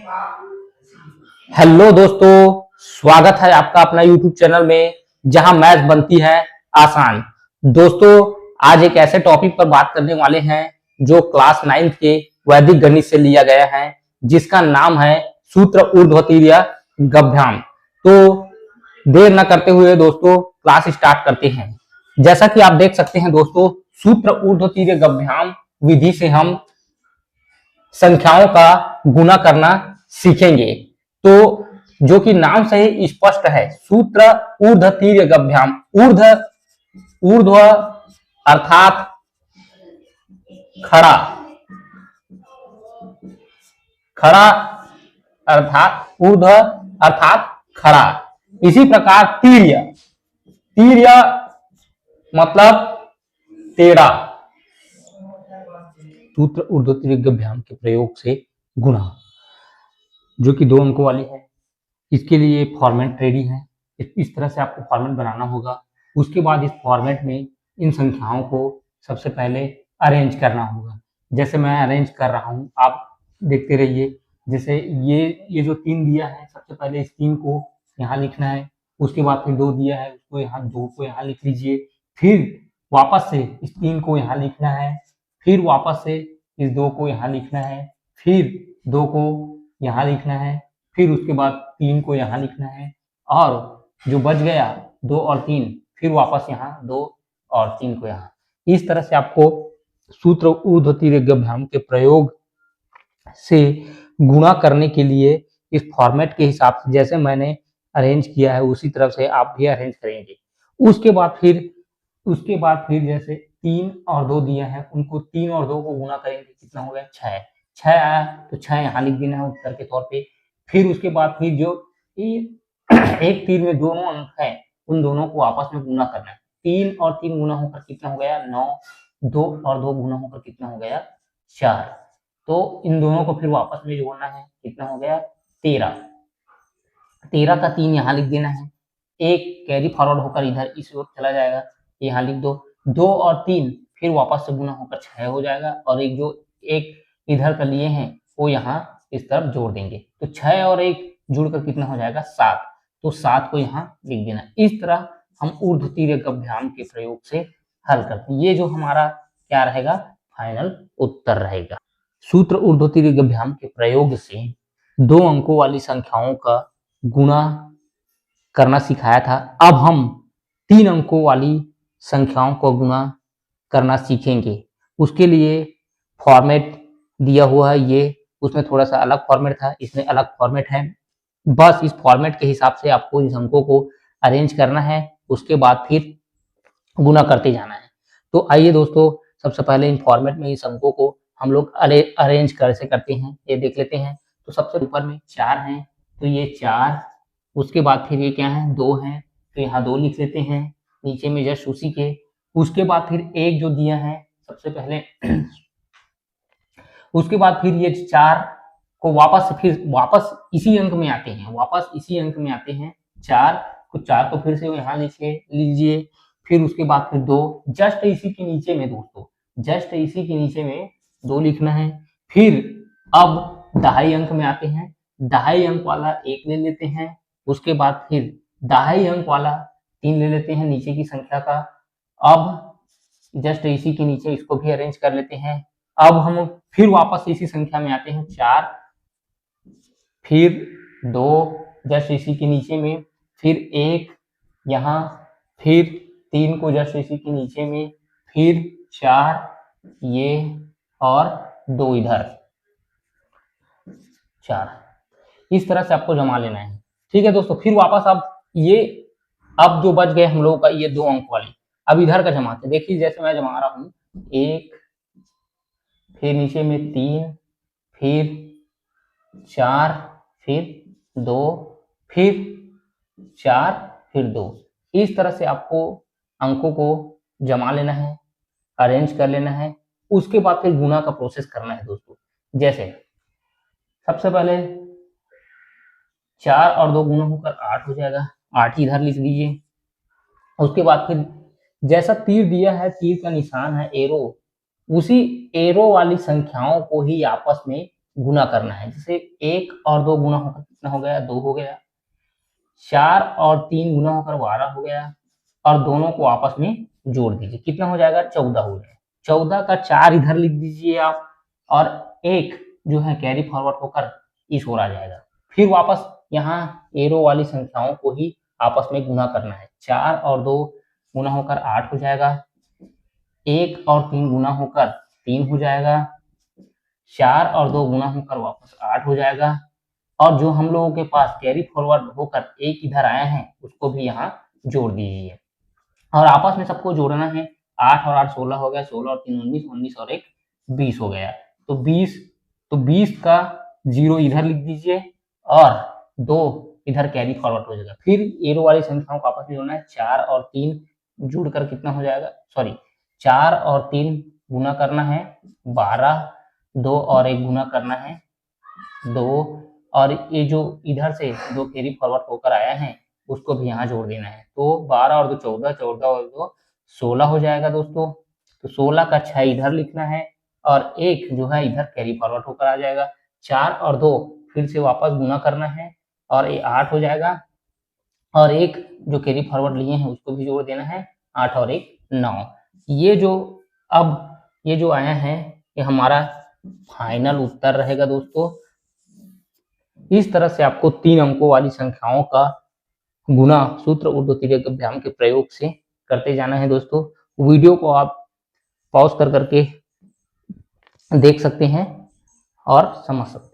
Hello दोस्तों, स्वागत है आपका अपना YouTube चैनल में जहां मैथ बनती है आसान। दोस्तों, आज एक ऐसे टॉपिक पर बात करने वाले हैं जो क्लास 9 के वैदिक गणित से लिया गया है, जिसका नाम है सूत्र ऊर्ध्वतीर्य गभ्याम। तो देर न करते हुए दोस्तों क्लास स्टार्ट करते हैं। जैसा कि आप देख सकते हैं दोस्तों, सूत्र ऊर्ध्वतीर्य गभ्याम विधि से हम संख्याओं का गुणा करना सीखेंगे। तो जो कि नाम से ही स्पष्ट है, सूत्र ऊर्ध्वतीर्य गभ्याम। ऊर्ध्व अर्थात खड़ा, खड़ा अर्थात ऊर्ध्व अर्थात खड़ा। इसी प्रकार तीर्य, तीर्य मतलब टेढ़ा। सूत्र ऊर्ध्वतीर्य गभ्याम के प्रयोग से गुणा, जो कि 2 अंकों वाली है। इसके लिए फॉर्मेट रेडी है। इस तरह से आपको फॉर्मेट बनाना होगा। उसके बाद इस फॉर्मेट में इन संख्याओं को सबसे पहले अरेंज करना होगा। जैसे मैं अरेंज कर रहा हूँ, आप देखते रहिए। जैसे ये जो 3 दिया है, सबसे पहले इस 3 को यहाँ लिखना है। उसके बाद फिर 2 दिया है, उसको यहाँ 2 को यहाँ लिख लीजिए। फिर वापस से इस 3 को यहाँ लिखना है। फिर वापस से इस 2 को यहाँ लिखना है। फिर 2 को यहाँ लिखना है। फिर उसके बाद 3 को यहाँ लिखना है। और जो बच गया 2 और 3, फिर वापस यहाँ 2 और 3 को यहाँ। इस तरह से आपको सूत्र ऊर्ध्वतीर्य गभ्याम के प्रयोग से गुणा करने के लिए इस फॉर्मेट के हिसाब से जैसे मैंने अरेंज किया है, उसी तरह से आप भी अरेंज करेंगे। उसके बाद फिर जैसे 3 और 2 दिया है, उनको 3 और 2 को गुणा करेंगे, कितना हो गया 6। 6 आया तो 6 यहाँ लिख देना है उत्तर के तौर पे। फिर उसके बाद फिर जो एक तीर में दोनों अंक है, उन दोनों को आपस में गुणा करना है। 3 और 3 गुणा होकर कितना हो गया 9। 2 और 2 गुणा होकर कितना हो गया 4। तो इन दोनों को फिर वापस में जोड़ना है, कितना हो गया 13। 13 का 3 यहाँ लिख देना है। एक कैरी फॉरवर्ड होकर इधर इस ओर चला जाएगा, यहाँ लिख दो। 2 और 3 फिर वापस से गुना होकर 6 हो जाएगा। और एक जो एक इधर का लिए हैं वो यहाँ इस तरफ जोड़ देंगे, तो 6 और 1 जुड़कर कितना हो जाएगा 7। तो 7 को यहाँ लिख देना। इस तरह हम ऊर्ध्वतीर्य गभ्याम के प्रयोग से हल करते हैं। ये जो हमारा क्या रहेगा, फाइनल उत्तर रहेगा। सूत्र ऊर्ध्वतीर्य गभ्याम के प्रयोग से 2 अंकों वाली संख्याओं का गुणा करना सिखाया था। अब हम 3 अंकों वाली संख्याओं को गुणा करना सीखेंगे। उसके लिए फॉर्मेट दिया हुआ है, ये उसमें थोड़ा सा अलग फॉर्मेट था, इसमें अलग फॉर्मेट है। बस इस फॉर्मेट के हिसाब से आपको इन अंकों को अरेंज करना है, उसके बाद फिर गुणा करते जाना है। तो आइए दोस्तों, सबसे पहले इन फॉर्मेट में इस अंकों को हम लोग अरेंज कैसे करते हैं ये देख लेते हैं। तो सबसे ऊपर में 4 हैं, तो ये 4। उसके बाद फिर ये क्या है 2 हैं, तो यहाँ 2 लिख लेते हैं नीचे में जस्ट उसी के। उसके बाद फिर 1 जो दिया है सबसे पहले उसके बाद फिर ये 4 को वापस इसी अंक में आते हैं, 4 को 4 को फिर से यहाँ लिखे लीजिए। फिर उसके बाद फिर 2 जस्ट इसी के नीचे में दोस्तों, जस्ट इसी के नीचे में 2 लिखना है। फिर अब दहाई अंक में आते हैं, दहाई अंक वाला 1 ले लेते हैं। उसके बाद फिर दहाई अंक वाला 3 ले लेते हैं नीचे की संख्या का। अब जस्ट इसी के नीचे इसको भी अरेंज कर लेते हैं। अब हम फिर वापस इसी संख्या में आते हैं, 4 फिर 2 जस्ट इसी के नीचे में, फिर 1 यहाँ, फिर 3 को जस्ट इसी के नीचे में, फिर 4 ये और 2 इधर 4। इस तरह से आपको जमा लेना है। ठीक है दोस्तों, फिर वापस अब जो बच गए हम लोगों का ये 2 अंक वाली, अब इधर का जमाते हैं। देखिए जैसे मैं जमा रहा हूँ, 1 फिर नीचे में 3 फिर 4 फिर 2 फिर 4 फिर 2। इस तरह से आपको अंकों को जमा लेना है, अरेंज कर लेना है। उसके बाद फिर गुणा का प्रोसेस करना है दोस्तों। जैसे सबसे पहले 4 और 2 गुणा होकर 8 हो जाएगा, 8 इधर लिख दीजिए। उसके बाद फिर जैसा तीर दिया है, तीर का निशान है एरो, उसी एरो वाली संख्याओं को ही आपस में गुना करना है। जैसे 1 और 2 गुना होकर कितना हो गया, 2 हो गया। 4 और 3 गुना होकर 12 हो गया, और दोनों को आपस में जोड़ दीजिए, कितना हो जाएगा, 14 हो जाएगा। 14 का 4 इधर लिख दीजिए आप, और 1 जो है कैरी फॉरवर्ड होकर इस ओर आ जाएगा। फिर वापस यहाँ एरो वाली संख्याओं को ही आपस में गुना करना है। 4 और 2 गुना होकर 8 हो जाएगा, 1 और 3 गुना होकर 3 हो जाएगा, 4 और 2 गुना होकर वापस 8 हो जाएगा, और जो हम लोगों के पास कैरी फॉरवर्ड होकर 1 इधर आया है उसको भी यहाँ जोड़ दीजिए, और आपस में सबको जोड़ना है। 8 और 8 16 हो गया, 16 और 3 19, 19 और 1 20 हो गया। तो 20 का 0 इधर लिख दीजिए, और 2 इधर कैरी फॉरवर्ड हो जाएगा। फिर एरो वाली संख्याओं को आपस में जोड़ना है। 4 और 3 जुड़कर कितना हो जाएगा, सॉरी 4 और 3 गुना करना है 12, 2 और 1 गुना करना है 2, और ये जो इधर से 2 कैरी फॉरवर्ड होकर आया है उसको भी यहाँ जोड़ देना है। तो 12 और 2 14, 14 और 2 16 हो जाएगा दोस्तों। तो 16 का 6 इधर लिखना है, और 1 जो है इधर कैरी फॉरवर्ड होकर आ जाएगा। 4 और 2 फिर से वापस गुना करना है, और ये 8 हो जाएगा, और 1 जो कैरी फॉरवर्ड लिए हैं उसको भी जोड़ देना है। 8 और 1 9। ये जो आया है ये हमारा फाइनल उत्तर रहेगा दोस्तों। इस तरह से आपको 3 अंकों वाली संख्याओं का गुना सूत्र उर्दू तिर्यक अभ्याम के प्रयोग से करते जाना है दोस्तों। वीडियो को आप पॉज कर करके देख सकते हैं और समझ सकते हैं।